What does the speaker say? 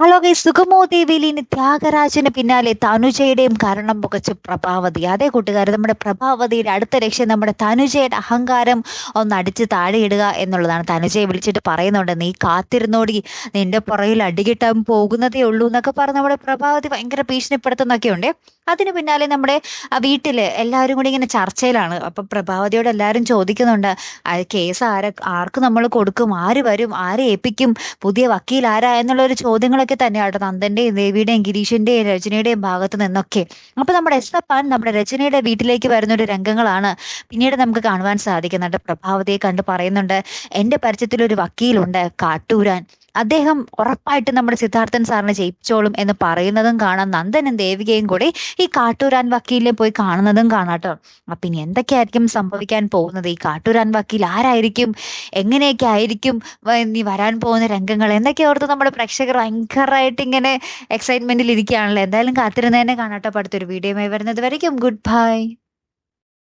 Hello guys, സുഗമോ ദേവിയിൽ ഇനി ത്യാഗരാജന് പിന്നാലെ തനുജയുടെയും കരണം പുകച്ച് പ്രഭാവതി. അതേ കൂട്ടുകാർ, നമ്മുടെ പ്രഭാവതിയുടെ അടുത്ത ലക്ഷ്യം നമ്മുടെ തനുജയുടെ അഹങ്കാരം ഒന്ന് അടിച്ച് താഴെയിടുക എന്നുള്ളതാണ്. തനുജയെ വിളിച്ചിട്ട് പറയുന്നുണ്ട്, നീ കാത്തിരുന്നോടി, നിന്റെ പുറകിൽ അടികിട്ടാൻ പോകുന്നതേ ഉള്ളൂ എന്നൊക്കെ പറഞ്ഞ് നമ്മുടെ പ്രഭാവതി ഭയങ്കര ഭീഷണിപ്പെടുത്തുന്നൊക്കെ ഉണ്ട്. അതിന് പിന്നാലെ നമ്മുടെ വീട്ടില് എല്ലാവരും കൂടി ഇങ്ങനെ ചർച്ചയിലാണ്. അപ്പൊ പ്രഭാവതിയോട് എല്ലാവരും ചോദിക്കുന്നുണ്ട്, കേസ് ആർക്ക് നമ്മൾ കൊടുക്കും, ആര് വരും, ആരെ ഏൽപ്പിക്കും, പുതിയ വക്കീൽ ആരാ എന്നുള്ള ഒരു ചോദ്യങ്ങളൊക്കെ തന്നെയാട്ടോ നന്ദന്റെയും ദേവിയുടെയും ഗിരീഷിന്റെയും രചനയുടെയും ഭാഗത്ത് നിന്നൊക്കെ. അപ്പൊ നമ്മുടെ എസ്തപ്പാൻ നമ്മുടെ രചനയുടെ വീട്ടിലേക്ക് വരുന്ന ഒരു രംഗങ്ങളാണ് പിന്നീട് നമുക്ക് കാണുവാൻ സാധിക്കുന്നുണ്ട്. പ്രഭാവതിയെ കണ്ട് പറയുന്നുണ്ട്, എന്റെ പരിചയത്തിൽ ഒരു വക്കീലുണ്ട്, കാട്ടൂരാൻ, അദ്ദേഹം ഉറപ്പായിട്ട് നമ്മുടെ സിദ്ധാർത്ഥൻ സാറിനെ ജയിപ്പിച്ചോളും എന്ന് പറയുന്നതും കാണാം. നന്ദനും ദേവികയും കൂടി ഈ കാട്ടൂരാൻ വക്കീലിനെ പോയി കാണുന്നതും കാണാട്ടോ. അപ്പൊ ഇനി എന്തൊക്കെയായിരിക്കും സംഭവിക്കാൻ പോകുന്നത്, ഈ കാട്ടൂരാൻ വക്കീൽ ആരായിരിക്കും, എങ്ങനെയൊക്കെ ആയിരിക്കും ഇനി വരാൻ പോകുന്ന രംഗങ്ങൾ എന്തൊക്കെ ഓർത്ത് നമ്മുടെ പ്രേക്ഷകർ ഭയങ്കരമായിട്ട് ഇങ്ങനെ എക്സൈറ്റ്മെന്റിൽ ഇരിക്കുകയാണല്ലോ. എന്തായാലും കാത്തിരുന്നതന്നെ കാണാട്ടോ. അടുത്തൊരു വീഡിയോയുമായി വരുന്നത് വരയ്ക്കും ഗുഡ് ബൈ.